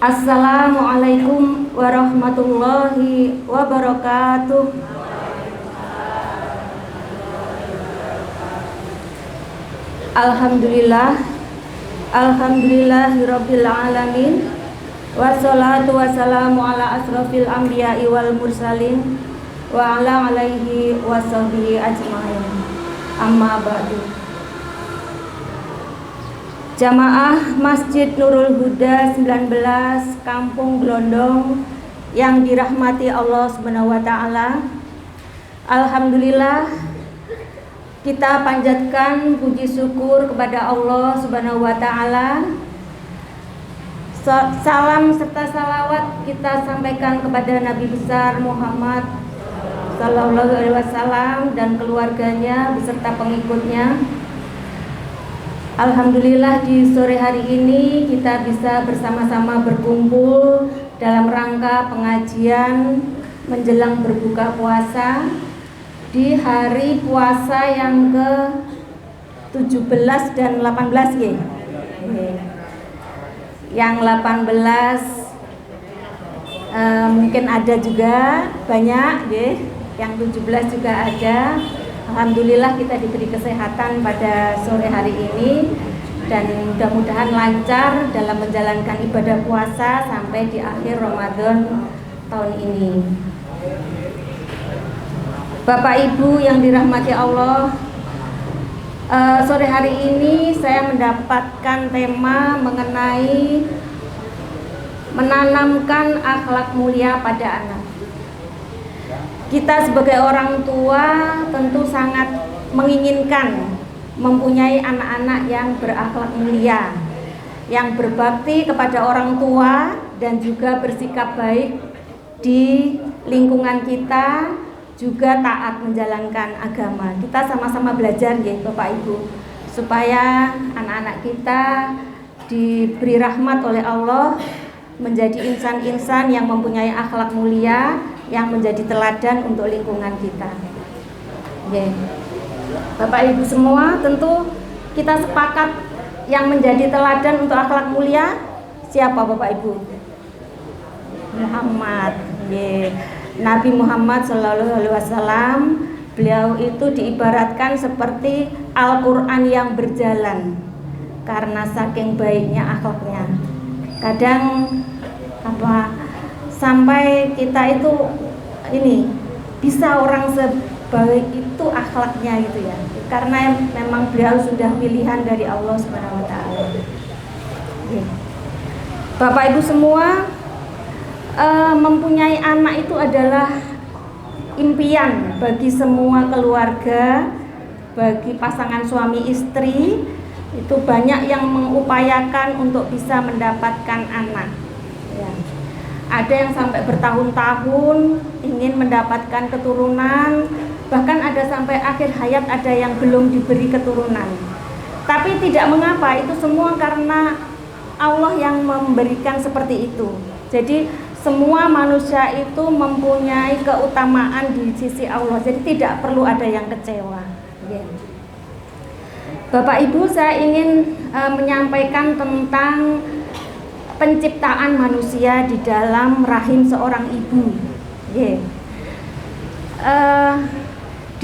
Assalamualaikum warahmatullahi wabarakatuh. Alhamdulillah, alhamdulillahirabbil alamin. Wassalatu wassalamu ala asrofil anbiya'i wal mursalin wa ala alaihi washabihi ajmain. Amma ba'du. Jamaah Masjid Nurul Huda 19 Kampung Glondong yang dirahmati Allah Subhanahu wa taala. Alhamdulillah, kita panjatkan puji syukur kepada Allah Subhanahu wa taala. Salam serta salawat kita sampaikan kepada Nabi besar Muhammad sallallahu alaihi wasallam dan keluarganya beserta pengikutnya. Alhamdulillah, di sore hari ini kita bisa bersama-sama berkumpul dalam rangka pengajian menjelang berbuka puasa di hari puasa yang ke-17 dan 18 ya. Yang 18 mungkin ada juga banyak ya. Yang 17 juga ada. Alhamdulillah kita diberi kesehatan pada sore hari ini dan mudah-mudahan lancar dalam menjalankan ibadah puasa sampai di akhir Ramadan tahun ini. Bapak Ibu yang dirahmati Allah, sore hari ini saya mendapatkan tema mengenai menanamkan akhlak mulia pada anak. Kita sebagai orang tua tentu sangat menginginkan mempunyai anak-anak yang berakhlak mulia, yang berbakti kepada orang tua dan juga bersikap baik di lingkungan kita, juga taat menjalankan agama. Kita sama-sama belajar ya Bapak Ibu, supaya anak-anak kita diberi rahmat oleh Allah, menjadi insan-insan yang mempunyai akhlak mulia, yang menjadi teladan untuk lingkungan kita. Yeah. Bapak Ibu semua, tentu kita sepakat yang menjadi teladan untuk akhlak mulia siapa Bapak Ibu? Muhammad. Yeah. Nabi Muhammad Sallallahu Alaihi Wasallam, beliau itu diibaratkan seperti Al-Quran yang berjalan karena saking baiknya akhlaknya. Kadang sampai kita itu bisa orang sebaik itu akhlaknya gitu ya, karena memang beliau sudah pilihan dari Allah Subhanahu wa taala. Bapak Ibu semua, mempunyai anak itu adalah impian bagi semua keluarga, bagi pasangan suami istri. Itu banyak yang mengupayakan untuk bisa mendapatkan anak ya. Ada yang sampai bertahun-tahun ingin mendapatkan keturunan, bahkan ada sampai akhir hayat ada yang belum diberi keturunan. Tapi tidak mengapa, itu semua karena Allah yang memberikan seperti itu. Jadi semua manusia itu mempunyai keutamaan di sisi Allah, jadi tidak perlu ada yang kecewa ya. Bapak Ibu, saya ingin menyampaikan tentang penciptaan manusia di dalam rahim seorang ibu. Yeah.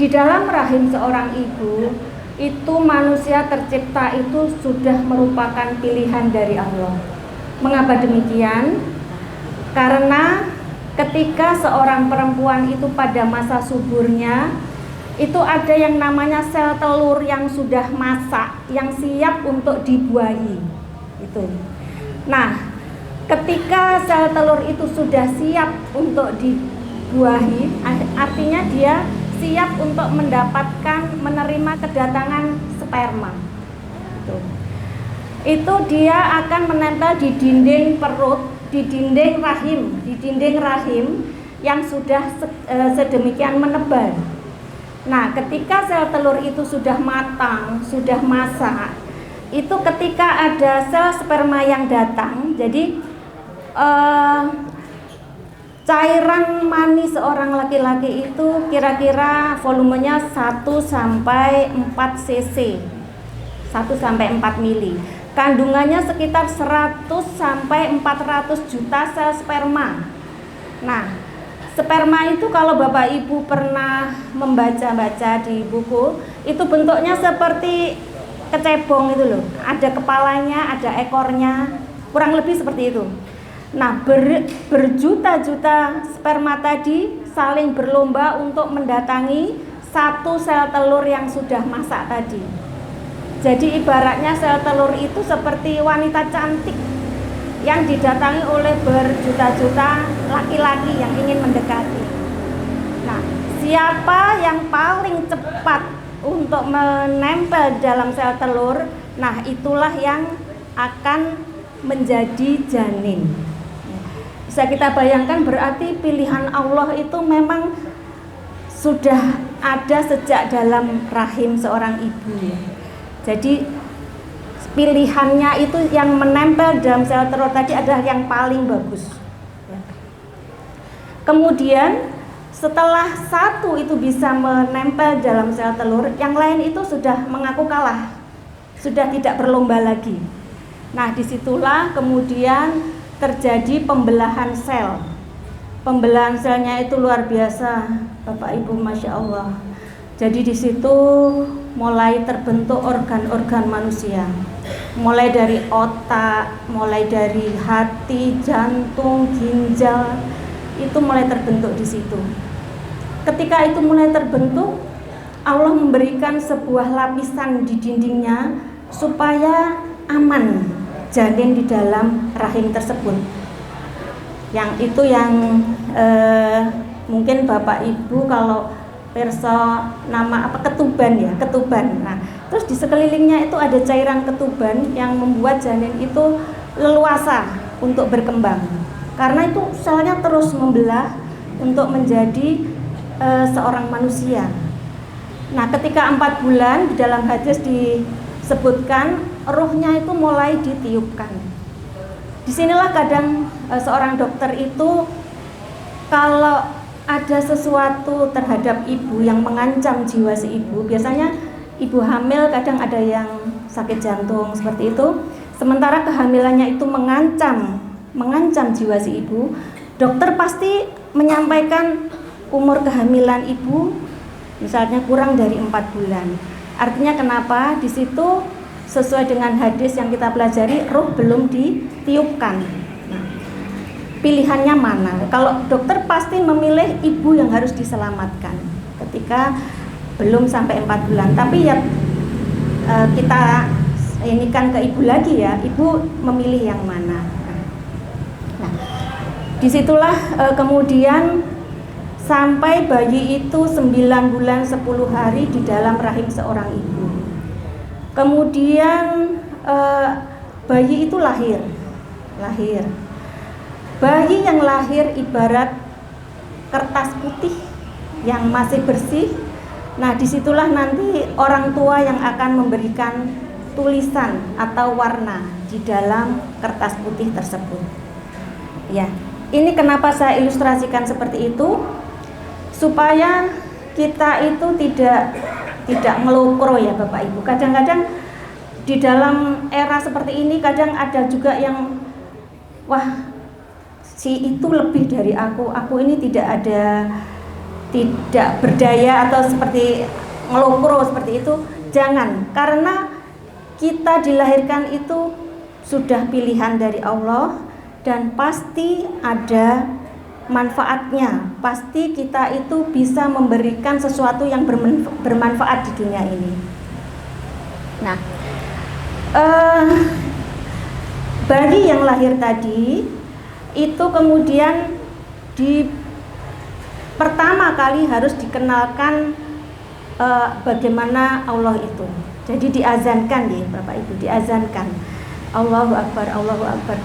Di dalam rahim seorang ibu itu manusia tercipta itu sudah merupakan pilihan dari Allah. Mengapa demikian? Karena ketika seorang perempuan itu pada masa suburnya, itu ada yang namanya sel telur yang sudah masak, yang siap untuk dibuahi. Itu. Nah, ketika sel telur itu sudah siap untuk dibuahi, artinya dia siap untuk menerima kedatangan sperma. Itu dia akan menempel di dinding perut, di dinding rahim yang sudah sedemikian menebal. Nah, ketika sel telur itu sudah matang, sudah masak, itu ketika ada sel sperma yang datang, jadi cairan mani seorang laki-laki itu kira-kira volumenya 1 sampai 4 cc, 1 sampai 4 mili. Kandungannya sekitar 100 sampai 400 juta sel sperma. Nah, sperma itu kalau Bapak Ibu pernah membaca-baca di buku, itu bentuknya seperti kecebong itu loh. Ada kepalanya, ada ekornya, kurang lebih seperti itu. Nah, berjuta-juta sperma tadi saling berlomba untuk mendatangi satu sel telur yang sudah masak tadi. Jadi ibaratnya sel telur itu seperti wanita cantik yang didatangi oleh berjuta-juta laki-laki yang ingin mendekati. Nah, siapa yang paling cepat untuk menempel dalam sel telur, nah itulah yang akan menjadi janin. Bisa kita bayangkan, berarti pilihan Allah itu memang sudah ada sejak dalam rahim seorang ibu. Jadi pilihannya itu yang menempel dalam sel telur tadi adalah yang paling bagus. Kemudian setelah satu itu bisa menempel dalam sel telur, yang lain itu sudah mengaku kalah, sudah tidak berlomba lagi. Nah, disitulah kemudian terjadi pembelahan sel. Pembelahan selnya itu luar biasa, Bapak Ibu, Masya Allah. Jadi di situ mulai terbentuk organ-organ manusia, mulai dari otak, mulai dari hati, jantung, ginjal, itu mulai terbentuk di situ. Ketika itu mulai terbentuk, Allah memberikan sebuah lapisan di dindingnya supaya aman janin di dalam rahim tersebut. Yang itu yang mungkin Bapak Ibu kalau perso nama apa, ketuban ya, ketuban. Nah, terus di sekelilingnya itu ada cairan ketuban yang membuat janin itu leluasa untuk berkembang. Karena itu selnya terus membelah untuk menjadi seorang manusia. Nah, ketika 4 bulan di dalam hadis disebutkan ruhnya itu mulai ditiupkan. Disinilah kadang seorang dokter itu kalau ada sesuatu terhadap ibu yang mengancam jiwa si ibu, biasanya ibu hamil kadang ada yang sakit jantung seperti itu, sementara kehamilannya itu mengancam jiwa si ibu, dokter pasti menyampaikan umur kehamilan ibu misalnya kurang dari 4 bulan. Artinya kenapa? Di situ sesuai dengan hadis yang kita pelajari, ruh belum ditiupkan. Pilihannya mana? Kalau dokter pasti memilih ibu yang harus diselamatkan ketika belum sampai 4 bulan. Tapi ya kita ini kan ke ibu lagi ya, ibu memilih yang mana. Nah, disitulah kemudian sampai bayi itu 9 bulan 10 hari di dalam rahim seorang ibu. Kemudian bayi itu lahir. Bayi yang lahir ibarat kertas putih yang masih bersih. Nah, disitulah nanti orang tua yang akan memberikan tulisan atau warna di dalam kertas putih tersebut. Ya, ini kenapa saya ilustrasikan seperti itu, supaya kita itu tidak ngelokro ya Bapak Ibu. Kadang-kadang di dalam era seperti ini kadang ada juga yang wah, si itu lebih dari aku ini tidak berdaya atau seperti ngelokro seperti itu. Jangan, karena kita dilahirkan itu sudah pilihan dari Allah dan pasti ada manfaatnya. Pasti kita itu bisa memberikan sesuatu yang bermanfaat di dunia ini. Nah, bayi yang lahir tadi itu kemudian pertama kali harus dikenalkan bagaimana Allah itu. Jadi diazankan ya Bapak Ibu, diazankan Allahu Akbar, Allahu Akbar.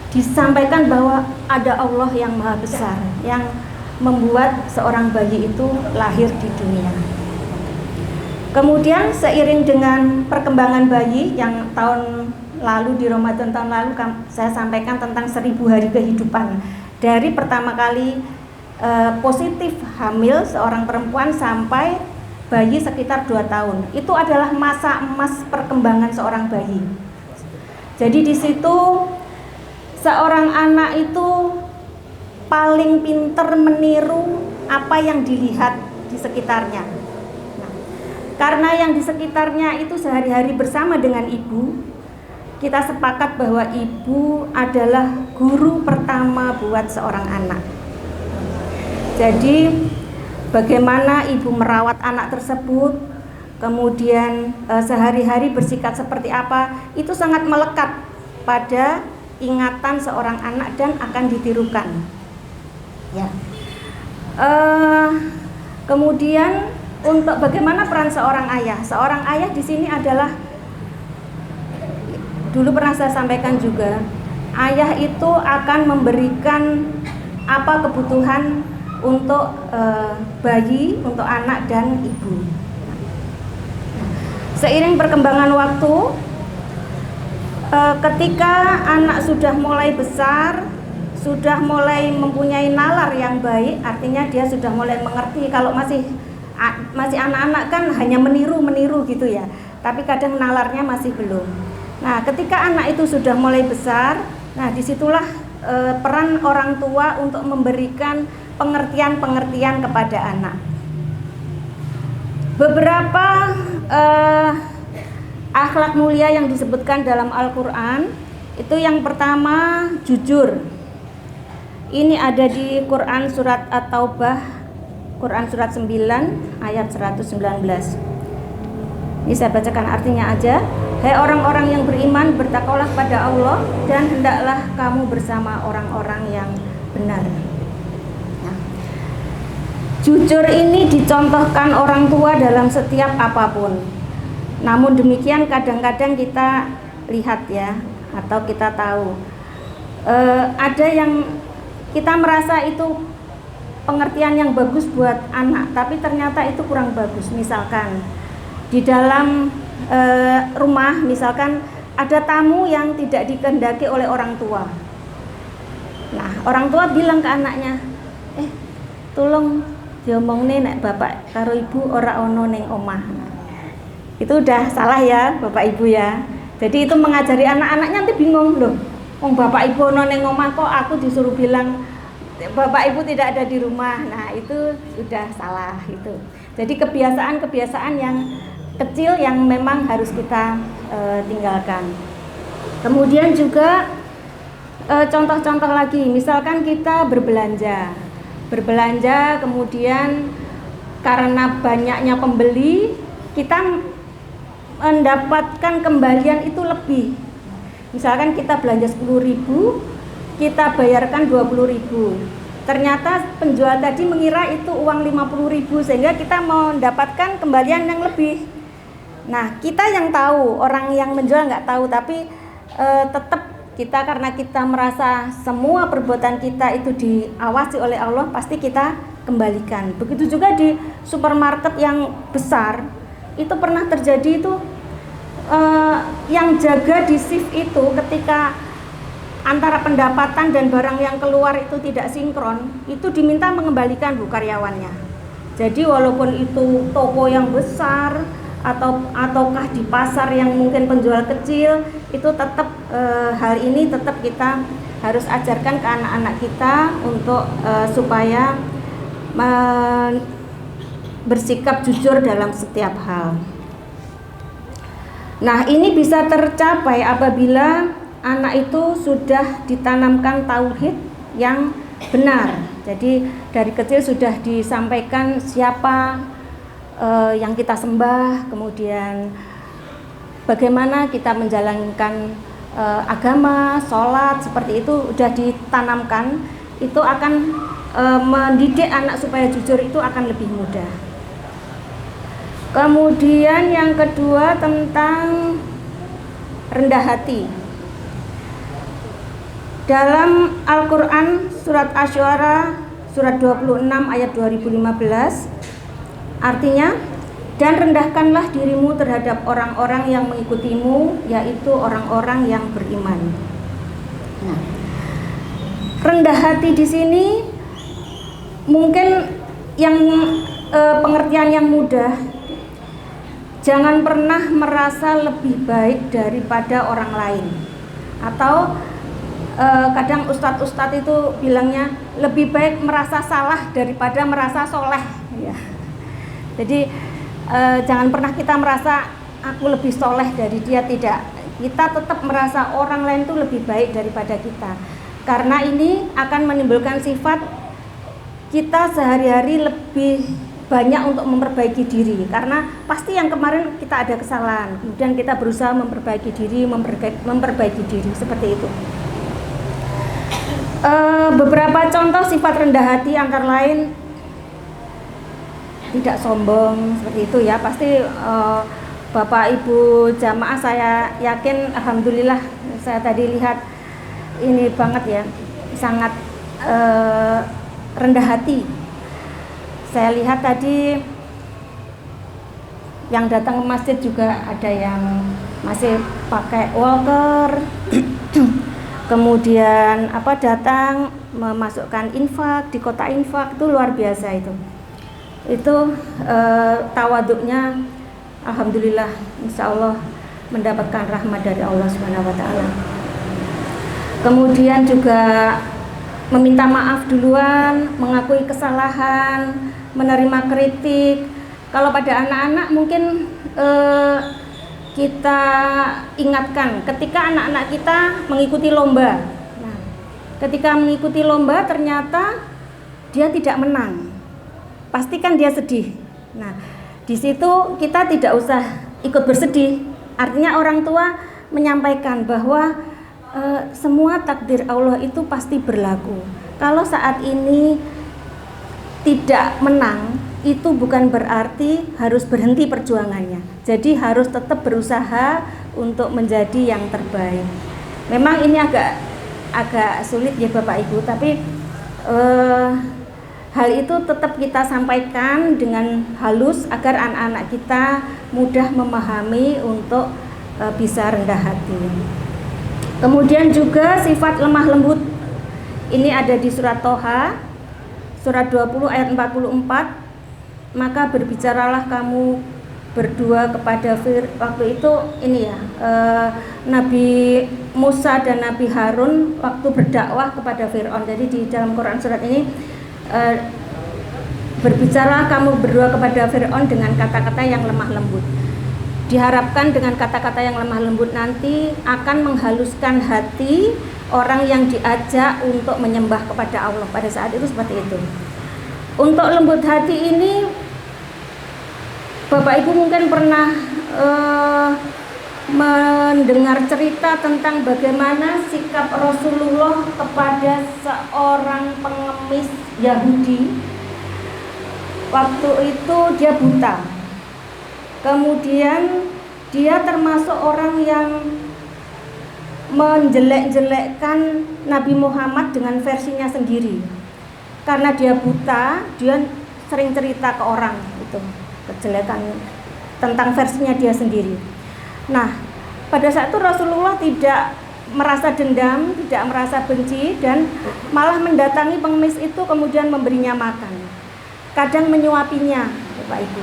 Disampaikan bahwa ada Allah yang maha besar yang membuat seorang bayi itu lahir di dunia. Kemudian seiring dengan perkembangan bayi yang tahun lalu di Ramadan tahun lalu saya sampaikan tentang 1000 hari kehidupan, dari pertama kali positif hamil seorang perempuan sampai bayi sekitar 2 tahun. Itu adalah masa emas perkembangan seorang bayi. Jadi di situ seorang anak itu paling pinter meniru apa yang dilihat di sekitarnya. Nah, karena yang di sekitarnya itu sehari-hari bersama dengan ibu, kita sepakat bahwa ibu adalah guru pertama buat seorang anak. Jadi bagaimana ibu merawat anak tersebut, kemudian sehari-hari bersikap seperti apa, itu sangat melekat pada ingatan seorang anak dan akan ditirukan. Ya. Kemudian untuk bagaimana peran seorang ayah? Seorang ayah di sini adalah, dulu pernah saya sampaikan juga, ayah itu akan memberikan apa kebutuhan untuk bayi, untuk anak dan ibu. Seiring perkembangan waktu, ketika anak sudah mulai besar, sudah mulai mempunyai nalar yang baik, artinya dia sudah mulai mengerti. Kalau masih anak-anak kan hanya meniru gitu ya, tapi kadang nalarnya masih belum. Nah, ketika anak itu sudah mulai besar, nah disitulah peran orang tua untuk memberikan pengertian kepada anak. Beberapa akhlak mulia yang disebutkan dalam Al-Quran, itu yang pertama jujur. Ini ada di Quran surat At-Taubah, Quran surat 9 ayat 119. Ini saya bacakan artinya aja. Hai orang-orang yang beriman, bertakwalah pada Allah dan hendaklah kamu bersama orang-orang yang benar. Jujur ini dicontohkan orang tua dalam setiap apapun. Namun demikian kadang-kadang kita lihat ya, atau kita tahu ada yang kita merasa itu pengertian yang bagus buat anak, tapi ternyata itu kurang bagus. Misalkan di dalam rumah, misalkan ada tamu yang tidak dikehendaki oleh orang tua. Nah, orang tua bilang ke anaknya, tolong diomongne nek bapak karo ibu ora ono ning omah. Itu udah salah ya bapak ibu ya. Jadi itu mengajari anak-anaknya nanti bingung, loh wong bapak ibu ono ning omah kok aku disuruh bilang bapak ibu tidak ada di rumah. Nah itu sudah salah itu. Jadi kebiasaan-kebiasaan yang kecil yang memang harus kita tinggalkan. Kemudian juga contoh-contoh lagi, misalkan kita berbelanja, kemudian karena banyaknya pembeli, kita mendapatkan kembalian itu lebih. Misalkan kita belanja 10.000, kita bayarkan 20.000. Ternyata penjual tadi mengira itu uang 50.000, sehingga kita mendapatkan kembalian yang lebih. Nah, kita yang tahu, orang yang menjual nggak tahu, tapi tetap kita, karena kita merasa semua perbuatan kita itu diawasi oleh Allah, pasti kita kembalikan. Begitu juga di supermarket yang besar, itu pernah terjadi itu yang jaga di shift itu ketika antara pendapatan dan barang yang keluar itu tidak sinkron, itu diminta mengembalikan karyawannya. Jadi walaupun itu toko yang besar ataukah di pasar yang mungkin penjual kecil, itu tetap hal ini tetap kita harus ajarkan ke anak-anak kita untuk supaya bersikap jujur dalam setiap hal. Nah, ini bisa tercapai apabila anak itu sudah ditanamkan tauhid yang benar. Jadi dari kecil sudah disampaikan siapa yang kita sembah, kemudian bagaimana kita menjalankan agama, sholat, seperti itu sudah ditanamkan. Itu akan mendidik anak supaya jujur itu akan lebih mudah. Kemudian yang kedua tentang rendah hati. Dalam Al-Quran surat Asy-Syu'ara surat 26 ayat 2015, artinya, dan rendahkanlah dirimu terhadap orang-orang yang mengikutimu, yaitu orang-orang yang beriman. Nah, rendah hati di sini mungkin yang pengertian yang mudah, jangan pernah merasa lebih baik daripada orang lain. Atau kadang ustadz-ustadz itu bilangnya lebih baik merasa salah daripada merasa soleh ya. Jadi jangan pernah kita merasa aku lebih soleh dari dia, tidak. Kita tetap merasa orang lain itu lebih baik daripada kita, karena ini akan menimbulkan sifat kita sehari-hari lebih banyak untuk memperbaiki diri, karena pasti yang kemarin kita ada kesalahan, kemudian kita berusaha memperbaiki diri seperti itu. Beberapa contoh sifat rendah hati antara lain tidak sombong, seperti itu ya. Pasti Bapak Ibu jamaah saya yakin, alhamdulillah saya tadi lihat ini banget ya, sangat rendah hati. Saya lihat tadi yang datang ke masjid juga ada yang masih pakai walker kemudian datang memasukkan infak di kotak infak, itu luar biasa itu tawaduknya alhamdulillah, insya Allah mendapatkan rahmat dari Allah Subhanahu wa Ta'ala. Kemudian juga meminta maaf duluan, mengakui kesalahan, menerima kritik. Kalau pada anak-anak mungkin kita ingatkan ketika anak-anak kita mengikuti lomba. Nah, ketika mengikuti lomba ternyata dia tidak menang, pastikan dia sedih. Nah, di situ kita tidak usah ikut bersedih. Artinya orang tua menyampaikan bahwa semua takdir Allah itu pasti berlaku. Kalau saat ini tidak menang, itu bukan berarti harus berhenti perjuangannya. Jadi harus tetap berusaha untuk menjadi yang terbaik. Memang ini agak sulit ya Bapak Ibu, tapi hal itu tetap kita sampaikan dengan halus agar anak-anak kita mudah memahami untuk bisa rendah hati. Kemudian juga sifat lemah lembut. Ini ada di surat Toha, surat 20 ayat 44. Maka berbicaralah kamu berdua kepada waktu itu ini ya, Nabi Musa dan Nabi Harun waktu berdakwah kepada Fir'aun. Jadi di dalam Quran surat ini berbicara kamu berdua kepada Fir'aun dengan kata-kata yang lemah lembut. Diharapkan dengan kata-kata yang lemah lembut nanti akan menghaluskan hati orang yang diajak untuk menyembah kepada Allah pada saat itu, seperti itu. Untuk lembut hati ini Bapak Ibu mungkin pernah mendengar cerita tentang bagaimana sikap Rasulullah kepada seorang pengemis Yahudi. Waktu itu dia buta. Kemudian dia termasuk orang yang menjelek-jelekkan Nabi Muhammad dengan versinya sendiri. Karena dia buta, dia sering cerita ke orang itu kejelekan tentang versinya dia sendiri. Nah, pada saat itu Rasulullah tidak merasa dendam, tidak merasa benci, dan malah mendatangi pengemis itu kemudian memberinya makan. Kadang menyuapinya, Bapak Ibu.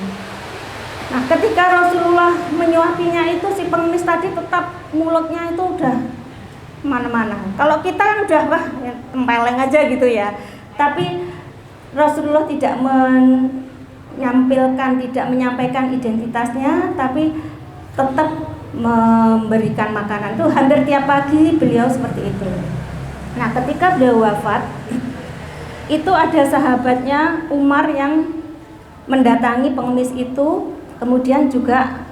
Nah, ketika Rasulullah menyuapinya itu, si pengemis tadi tetap mulutnya itu udah mana-mana. Kalau kita kan udah wah tempeleng aja gitu ya. Tapi Rasulullah tidak tidak menyampaikan identitasnya, tapi tetap memberikan makanan. Itu hampir tiap pagi beliau seperti itu. Nah, ketika beliau wafat, itu ada sahabatnya Umar yang mendatangi pengemis itu, kemudian juga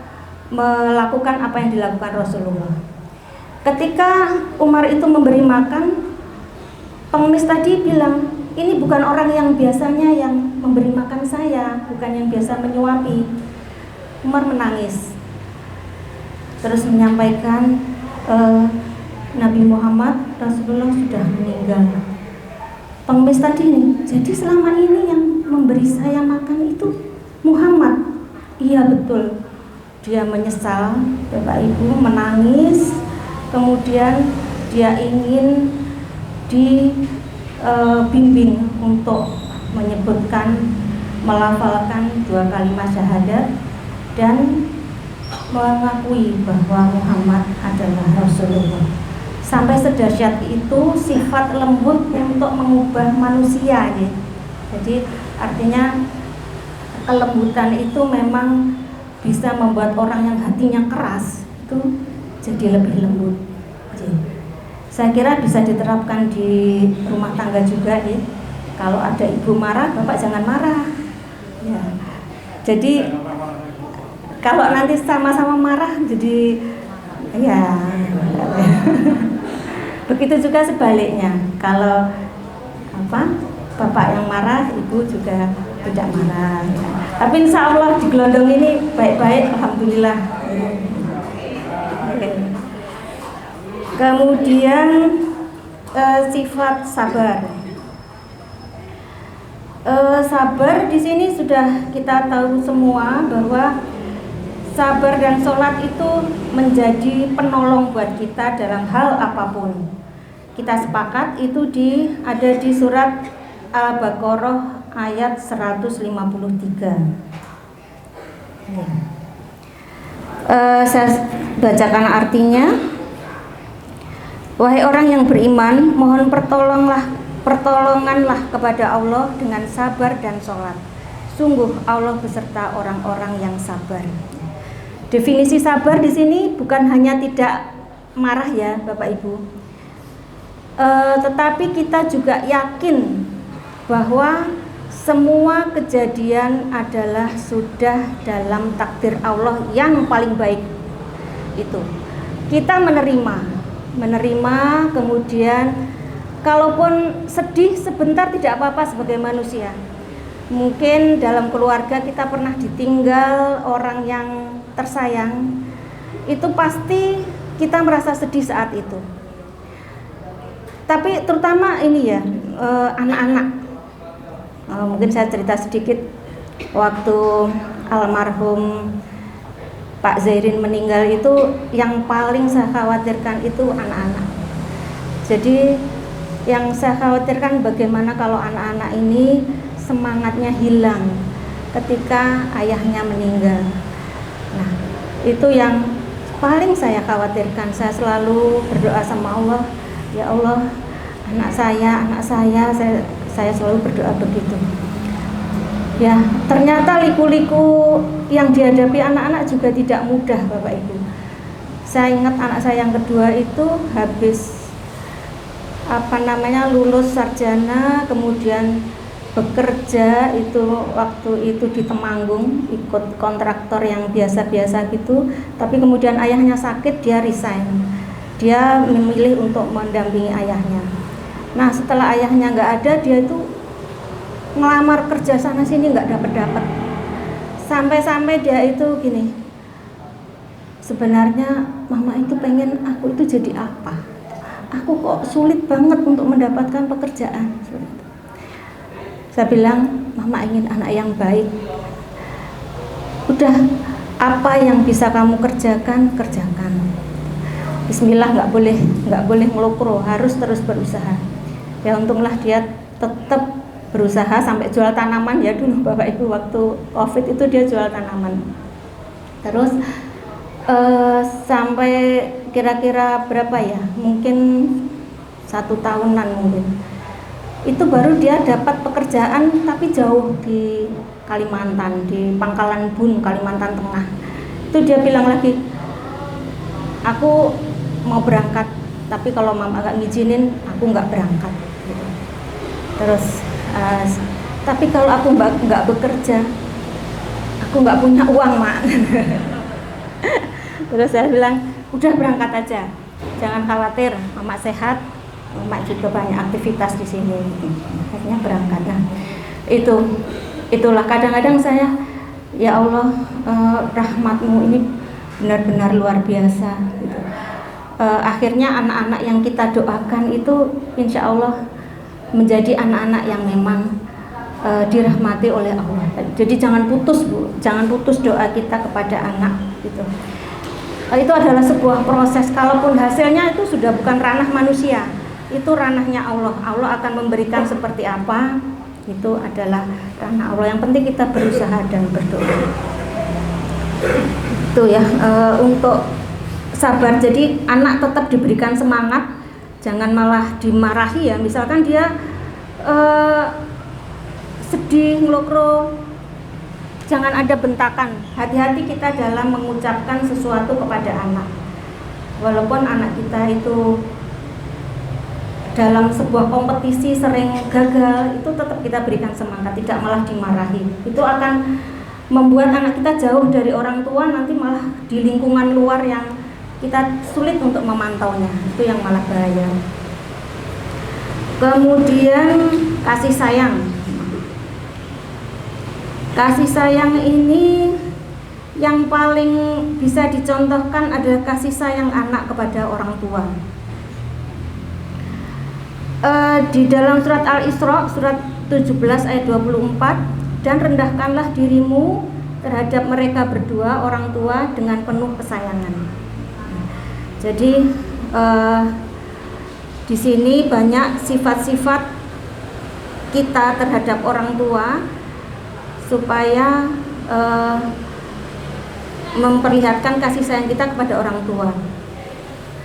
melakukan apa yang dilakukan Rasulullah. Ketika Umar itu memberi makan, pengemis tadi bilang, ini bukan orang yang biasanya yang memberi makan saya, bukan yang biasa menyuapi. Umar menangis, terus menyampaikan, Nabi Muhammad Rasulullah sudah meninggal. Pengemis tadi nih, jadi selama ini yang memberi saya makan itu Muhammad. Iya betul. Dia menyesal, Bapak Ibu, menangis. Kemudian dia ingin dibimbing untuk menyebutkan, melafalkan 2 kalimat syahadat dan mengakui bahwa Muhammad adalah Rasulullah sampai sedahsyat itu sifat lembut untuk mengubah manusia ya. Jadi artinya kelembutan itu memang bisa membuat orang yang hatinya keras itu jadi lebih lembut. Jadi, saya kira bisa diterapkan di rumah tangga juga ya. Kalau ada ibu marah, bapak jangan marah. Ya. Jadi kalau nanti sama-sama marah, jadi ya. Begitu juga sebaliknya. Kalau bapak yang marah, ibu juga tidak marah. Tapi insya Allah di gelondong ini baik-baik, alhamdulillah. Kemudian sifat sabar. Sabar di sini sudah kita tahu semua bahwa sabar dan sholat itu menjadi penolong buat kita dalam hal apapun. Kita sepakat itu ada di surat Al-Baqarah ayat 153. Saya bacakan artinya. Wahai orang yang beriman, mohon pertolonganlah kepada Allah dengan sabar dan sholat. Sungguh Allah beserta orang-orang yang sabar. Definisi sabar di sini bukan hanya tidak marah ya Bapak Ibu, tetapi kita juga yakin bahwa semua kejadian adalah sudah dalam takdir Allah yang paling baik. Itu kita menerima, kemudian kalaupun sedih sebentar tidak apa-apa sebagai manusia. Mungkin dalam keluarga kita pernah ditinggal orang yang tersayang, itu pasti kita merasa sedih saat itu. Tapi terutama ini ya, anak-anak. Mungkin saya cerita sedikit. Waktu almarhum Pak Zairin meninggal itu, yang paling saya khawatirkan itu anak-anak. Jadi yang saya khawatirkan bagaimana kalau anak-anak ini semangatnya hilang ketika ayahnya meninggal. Nah, itu yang paling saya khawatirkan. Saya selalu berdoa sama Allah, ya Allah, anak saya selalu berdoa begitu. Ya, ternyata liku-liku yang dihadapi anak-anak juga tidak mudah, Bapak Ibu. Saya ingat anak saya yang kedua itu habis lulus sarjana, kemudian bekerja itu waktu itu di Temanggung, ikut kontraktor yang biasa-biasa gitu, tapi kemudian ayahnya sakit, dia resign. Dia memilih untuk mendampingi ayahnya. Nah, setelah ayahnya nggak ada, dia itu ngelamar kerja sana sini nggak dapat. Sampai-sampai dia itu gini, sebenarnya mama itu pengen aku itu jadi apa? Aku kok sulit banget untuk mendapatkan pekerjaan. Saya bilang, mama ingin anak yang baik. Udah, apa yang bisa kamu kerjakan, kerjakan. Bismillah, nggak boleh ngelokro, harus terus berusaha. Ya untunglah dia tetap berusaha sampai jual tanaman ya dulu Bapak Ibu, waktu COVID itu dia jual tanaman. Terus sampai kira-kira berapa ya? Mungkin 1 tahunan mungkin. Itu baru dia dapat pekerjaan tapi jauh di Kalimantan, di Pangkalan Bun, Kalimantan Tengah. Itu dia bilang lagi, aku mau berangkat, tapi kalau mama gak ngizinin, aku nggak berangkat. Gitu. Terus, tapi kalau aku nggak bekerja, aku nggak punya uang, Mak. Terus saya bilang, udah berangkat aja, jangan khawatir, mama sehat. Mak juga banyak aktivitas di sini, akhirnya berangkat. Nah, itulah kadang-kadang saya, ya Allah, rahmatmu ini benar-benar luar biasa. Gitu. Akhirnya anak-anak yang kita doakan itu, insya Allah menjadi anak-anak yang memang dirahmati oleh Allah. Jadi jangan putus, Bu, jangan putus doa kita kepada anak. Gitu. Itu adalah sebuah proses. Kalaupun hasilnya itu sudah bukan ranah manusia, itu ranahnya Allah. Allah akan memberikan seperti apa, itu adalah ranah Allah. Yang penting kita berusaha dan berdoa. Itu ya, untuk sabar. Jadi anak tetap diberikan semangat, jangan malah dimarahi ya. Misalkan dia sedih, ngelokro, jangan ada bentakan. Hati-hati kita dalam mengucapkan sesuatu kepada anak. Walaupun anak kita itu dalam sebuah kompetisi sering gagal, itu tetap kita berikan semangat, tidak malah dimarahi. Itu akan membuat anak kita jauh dari orang tua, nanti malah di lingkungan luar yang kita sulit untuk memantaunya. Itu yang malah bahaya. Kemudian kasih sayang. Kasih sayang ini yang paling bisa dicontohkan adalah kasih sayang anak kepada orang tua. Di dalam surat Al-Isra, surat 17 ayat 24, dan rendahkanlah dirimu terhadap mereka berdua, orang tua, dengan penuh kesayangan. Jadi di sini banyak sifat-sifat kita terhadap orang tua supaya memperlihatkan kasih sayang kita kepada orang tua.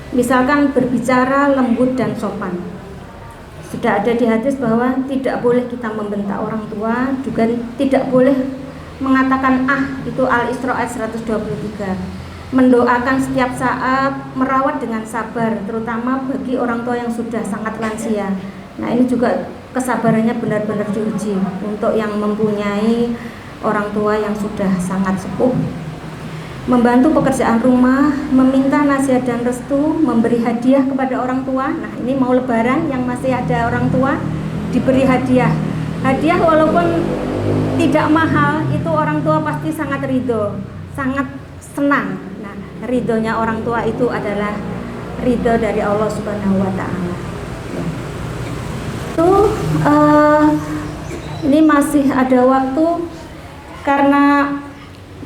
Misalkan berbicara lembut dan sopan. Sudah ada di hadis bahwa tidak boleh kita membentak orang tua, juga tidak boleh mengatakan itu Al-Isra ayat 123. Mendoakan setiap saat, merawat dengan sabar, terutama bagi orang tua yang sudah sangat lansia. Nah, ini juga kesabarannya benar-benar diuji untuk yang mempunyai orang tua yang sudah sangat sepuh. Membantu pekerjaan rumah, meminta nasihat dan restu, memberi hadiah kepada orang tua. Nah, ini mau lebaran yang masih ada orang tua, diberi hadiah. Hadiah walaupun tidak mahal, itu orang tua pasti sangat ridho, sangat senang. Nah, ridhonya orang tua itu adalah ridho dari Allah Subhanahu wa Ta'ala. Itu ini masih ada waktu, karena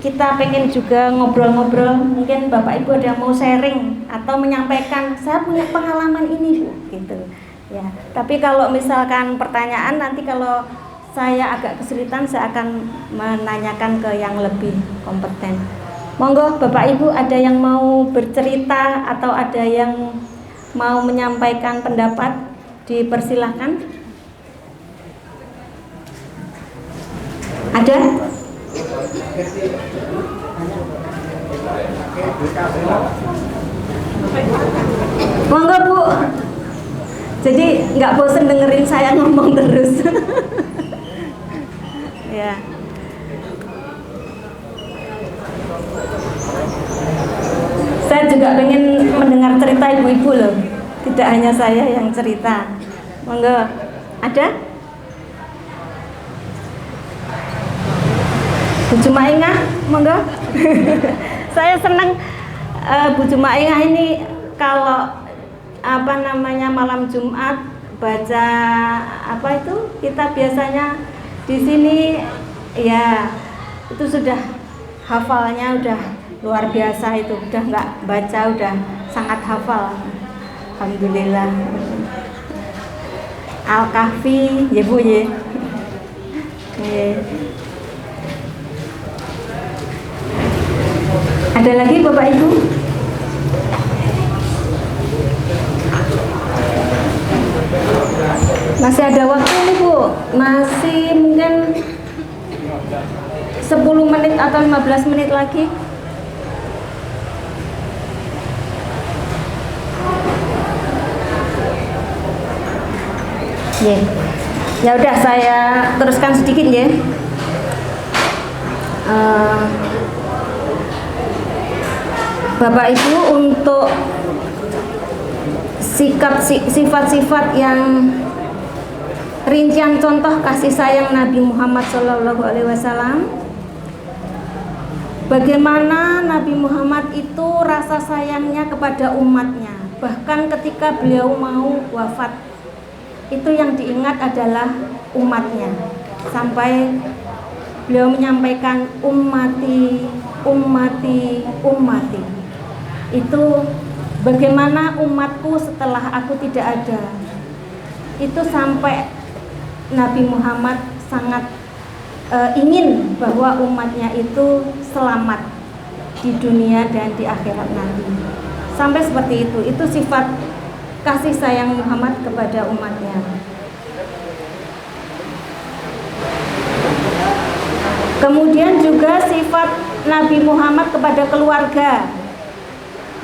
kita pengen juga ngobrol-ngobrol. Mungkin Bapak Ibu ada yang mau sharing atau menyampaikan, saya punya pengalaman ini Bu, gitu ya. Tapi kalau misalkan pertanyaan, nanti kalau saya agak kesulitan, saya akan menanyakan ke yang lebih kompeten. Monggo Bapak Ibu, ada yang mau bercerita atau ada yang mau menyampaikan pendapat, dipersilahkan. Ada? Monggo Bu. Jadi nggak bosen dengerin saya ngomong terus. Ya. Saya juga pengen mendengar cerita ibu-ibu loh. Tidak hanya saya yang cerita. Monggo. Ada? Bu Jumaingah, monggo. Saya senang Bu Jumaingah ini kalau malam Jumat baca kita biasanya di sini ya itu sudah hafalnya udah luar biasa, itu udah nggak baca udah sangat hafal. Alhamdulillah. Al-Kahfi ya Bu ya. Ada lagi Bapak Ibu? Masih ada waktu nih Bu, masih mungkin 10 menit atau 15 menit lagi. Ya udah, saya teruskan sedikit ya. Bapak Ibu, untuk sifat-sifat yang rincian contoh kasih sayang Nabi Muhammad SAW, bagaimana Nabi Muhammad itu rasa sayangnya kepada umatnya. Bahkan ketika beliau mau wafat, itu yang diingat adalah umatnya. Sampai beliau menyampaikan ummati, ummati, ummati. Itu bagaimana umatku setelah aku tidak ada. Itu sampai Nabi Muhammad sangat ingin bahwa umatnya itu selamat di dunia dan di akhirat nanti. Sampai seperti itu. Itu sifat kasih sayang Muhammad kepada umatnya. Kemudian juga sifat Nabi Muhammad kepada keluarga.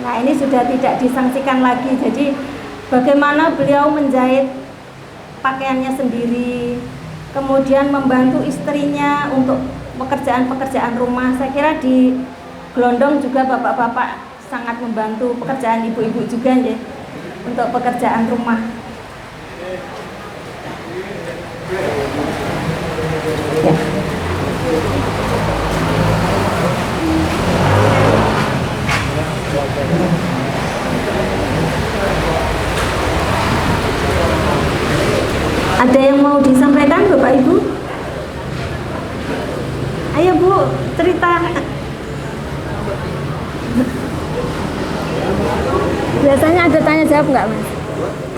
Nah, ini sudah tidak disangsikan lagi. Jadi bagaimana beliau menjahit pakaiannya sendiri, kemudian membantu istrinya untuk pekerjaan-pekerjaan rumah. Saya kira di Gelondong juga bapak-bapak sangat membantu pekerjaan ibu-ibu juga ya, untuk pekerjaan rumah. Ya. Ada yang mau disampaikan Bapak Ibu? Ayo Bu, cerita. Biasanya ada tanya jawab nggak Mas?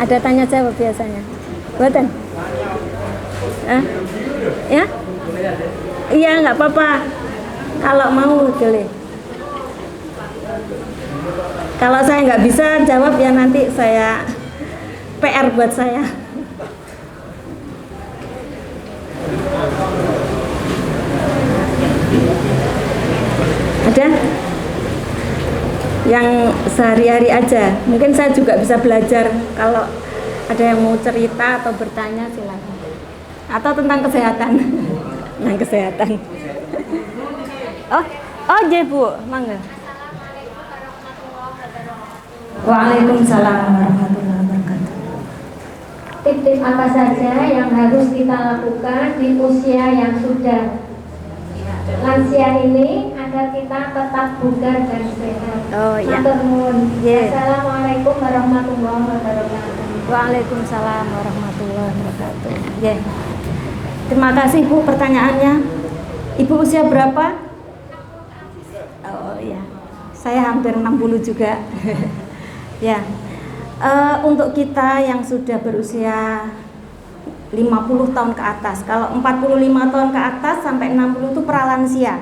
Ada tanya jawab biasanya? Buatan? Ya? Iya, nggak apa-apa. Kalau mau boleh. Kalau saya nggak bisa jawab ya nanti saya PR buat saya. Ada? Yang sehari-hari aja. Mungkin saya juga bisa belajar. Kalau ada yang mau cerita atau bertanya silakan. Atau tentang kesehatan. Tentang kesehatan. Oh, iya Bu, mangga. Waalaikumsalam warahmatullahi wabarakatuh. Tip-tip apa saja yang harus kita lakukan di usia yang sudah lansia ini agar kita tetap bugar dan sehat? Oh iya. Yeah. Assalamualaikum warahmatullahi wabarakatuh. Waalaikumsalam warahmatullahi wabarakatuh. Yeah. Terima kasih Bu pertanyaannya. Ibu usia berapa? Oh iya. Saya hampir 60 juga. Ya. Untuk kita yang sudah berusia 50 tahun ke atas. Kalau 45 tahun ke atas sampai 60 itu pralansia.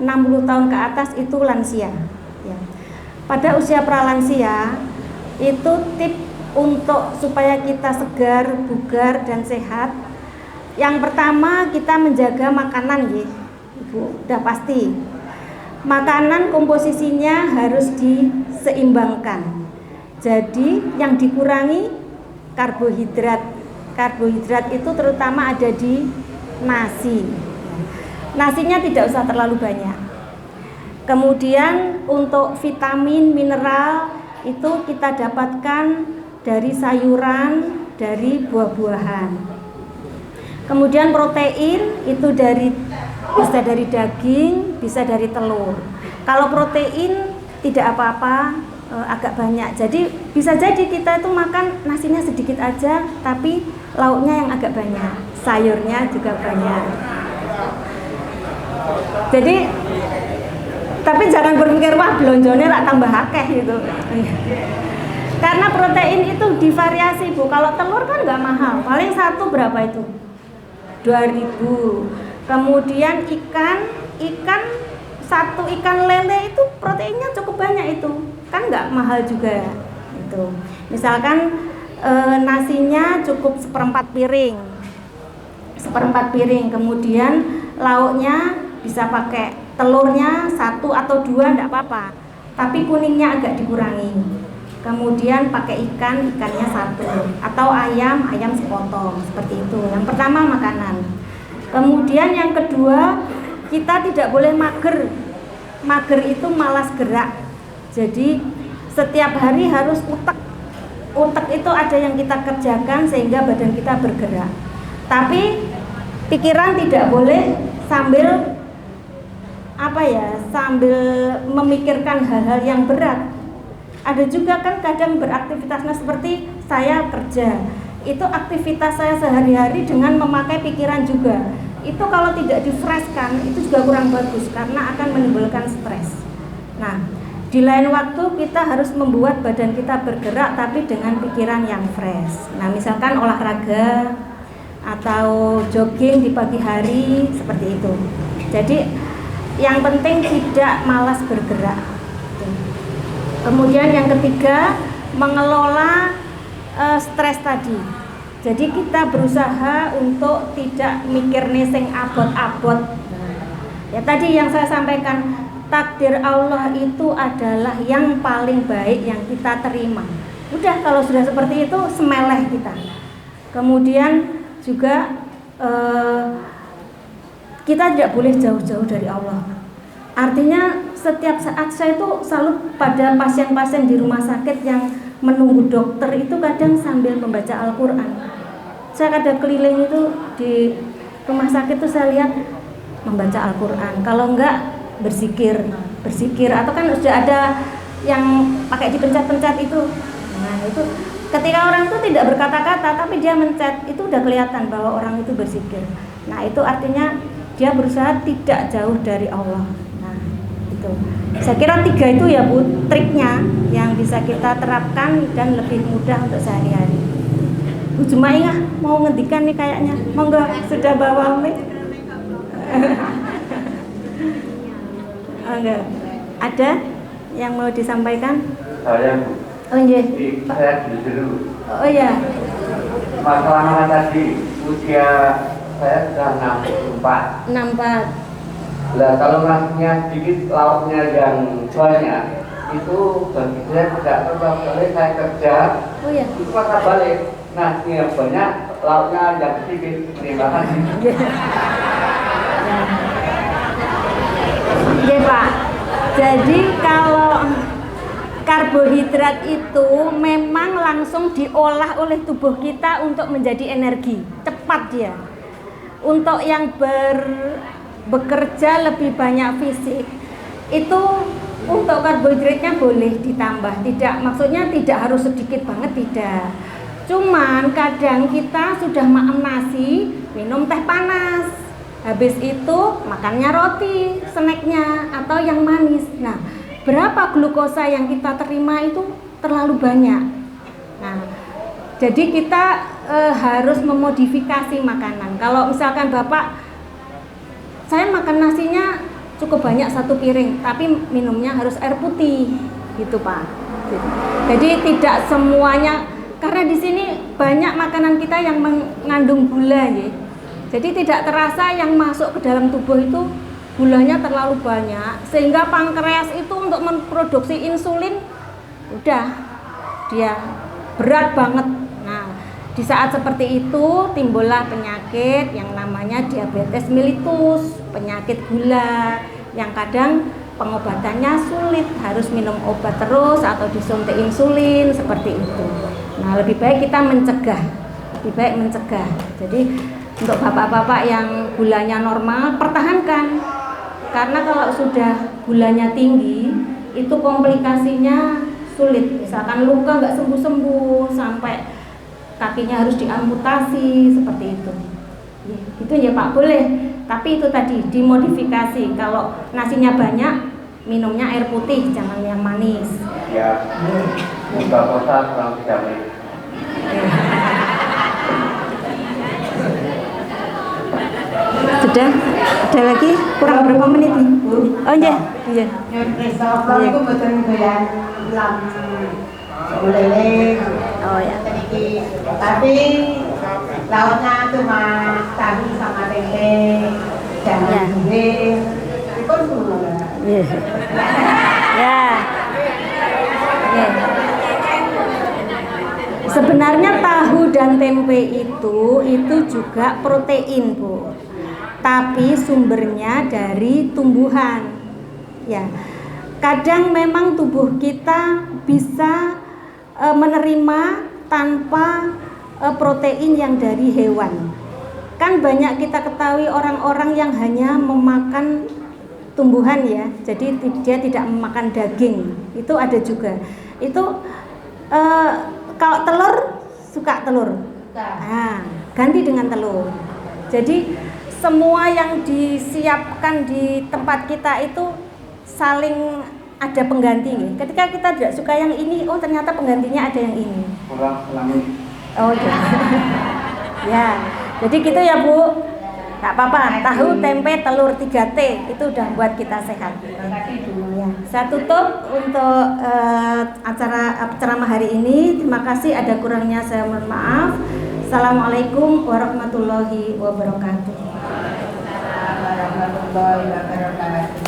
60 tahun ke atas itu lansia. Ya. Pada usia pralansia itu tip untuk supaya kita segar, bugar dan sehat. Yang pertama kita menjaga makanan ya, Ibu, udah pasti. Makanan komposisinya harus diseimbangkan. Jadi yang dikurangi karbohidrat. Karbohidrat itu terutama ada di nasi. Nasinya tidak usah terlalu banyak. Kemudian untuk vitamin, mineral itu kita dapatkan dari sayuran, dari buah-buahan. Kemudian protein itu bisa dari daging, bisa dari telur. Kalau protein tidak apa-apa, agak banyak. Jadi bisa jadi kita itu makan nasinya sedikit aja, tapi lauknya yang agak banyak, sayurnya juga banyak. Jadi tapi jangan berpikir wah belonjone rak tambah akeh gitu. Karena protein itu divariasi Bu. Kalau telur kan nggak mahal, paling satu berapa itu? 2.000. Kemudian satu ikan lele itu proteinnya cukup banyak itu, kan nggak mahal juga itu. Misalkan nasinya cukup seperempat piring, kemudian lauknya bisa pakai telurnya 1 atau 2 enggak apa-apa, tapi kuningnya agak dikurangi. Kemudian pakai ikannya 1 atau ayam sepotong, seperti itu. Yang pertama makanan. Kemudian yang kedua, kita tidak boleh mager. Mager itu malas gerak. Jadi setiap hari harus utek. Utek itu ada yang kita kerjakan sehingga badan kita bergerak. Tapi pikiran tidak boleh sambil memikirkan hal-hal yang berat. Ada juga kan kadang beraktivitasnya seperti saya kerja, itu aktivitas saya sehari-hari dengan memakai pikiran juga. Itu kalau tidak di-freshkan itu juga kurang bagus karena akan menimbulkan stres. Nah, di lain waktu kita harus membuat badan kita bergerak tapi dengan pikiran yang fresh. Nah, misalkan olahraga atau jogging di pagi hari seperti itu. Jadi yang penting tidak malas bergerak. Kemudian yang ketiga, mengelola stres tadi. Jadi kita berusaha untuk tidak mikir sing abot-abot. Ya tadi yang saya sampaikan, takdir Allah itu adalah yang paling baik yang kita terima. Udah, kalau sudah seperti itu semeleh kita. Kemudian juga kita tidak boleh jauh-jauh dari Allah. Artinya setiap saat saya itu selalu pada pasien-pasien di rumah sakit yang menunggu dokter itu kadang sambil membaca Al-Quran. Saya kadang keliling itu di rumah sakit itu saya lihat membaca Al-Quran. Kalau enggak berzikir atau kan sudah ada yang pakai dipencet-pencet itu. Nah itu ketika orang itu tidak berkata-kata tapi dia mencet, itu udah kelihatan bahwa orang itu berzikir. Nah itu artinya dia berusaha tidak jauh dari Allah. Nah itu saya kira 3 itu ya Bu triknya yang bisa kita terapkan dan lebih mudah untuk sehari-hari. Bu Jumaingah mau ngendikan nih kayaknya, monggo sudah bawa mic. Enggak. Ada yang mau disampaikan? Saya Bu. Oh iya. Saya dulu. Oh iya. Masalah tadi usia saya sudah 64. 64. Lah kalau nasinya sedikit, lauknya yang banyak, itu bagi saya tidak terlalu boleh saya kerja. Oh iya. Itu maka balik. Nasinya banyak, lauknya yang sedikit. Terima kasih. Oke Pak. Jadi kalau karbohidrat itu memang langsung diolah oleh tubuh kita untuk menjadi energi, cepat dia. Untuk yang bekerja lebih banyak fisik, itu untuk karbohidratnya boleh ditambah. Tidak, maksudnya tidak harus sedikit banget, tidak. Cuman kadang kita sudah makan nasi, minum teh panas. Habis itu makannya roti, snacknya atau yang manis. Nah, berapa glukosa yang kita terima itu terlalu banyak. Nah, jadi kita harus memodifikasi makanan. Kalau misalkan Bapak, saya makan nasinya cukup banyak 1 piring, tapi minumnya harus air putih, gitu Pak. Jadi tidak semuanya, karena di sini banyak makanan kita yang mengandung gula, ya. Jadi tidak terasa yang masuk ke dalam tubuh itu gulanya terlalu banyak, sehingga pankreas itu untuk memproduksi insulin udah dia berat banget. Nah, di saat seperti itu timbullah penyakit yang namanya diabetes mellitus, penyakit gula yang kadang pengobatannya sulit, harus minum obat terus atau disuntik insulin seperti itu. Nah, lebih baik kita mencegah. Jadi untuk bapak-bapak yang gulanya normal, pertahankan. Karena kalau sudah gulanya tinggi, itu komplikasinya sulit. Misalkan luka nggak sembuh-sembuh, sampai kakinya harus diamputasi, seperti itu. Itu ya Pak, boleh. Tapi itu tadi, dimodifikasi. Kalau nasinya banyak, minumnya air putih, jangan yang manis. Ya, buka puasa kurang 3 menit. Sudah? Ada lagi? Kurang berapa menit nih? Oh iya. Iya. Itu betul doyan lam lele. Oh ya. Tapi lauknya cuma tahu sama tempe, jangan gulai. Itu semua. Iya. Ya. Ya. Sebenarnya tahu dan tempe itu juga protein, Bu. Tapi sumbernya dari tumbuhan. Ya. Kadang memang tubuh kita bisa menerima tanpa protein yang dari hewan. Kan banyak kita ketahui orang-orang yang hanya memakan tumbuhan, ya. Jadi dia tidak memakan daging. Itu ada juga. Itu kalau telur, suka telur. Nah, ganti dengan telur. Jadi semua yang disiapkan di tempat kita itu saling ada pengganti. Ketika kita tidak suka yang ini, oh ternyata penggantinya ada yang ini. Oh ya. Ya, jadi gitu ya Bu. Nggak apa-apa, tahu, tempe, telur 3T itu udah buat kita sehat. Terima kasih Bu. Ya, saya tutup untuk acara ceramah hari ini. Terima kasih, ada kurangnya saya mohon maaf. Assalamualaikum warahmatullahi wabarakatuh. Warahmatullahi wabarakatuh.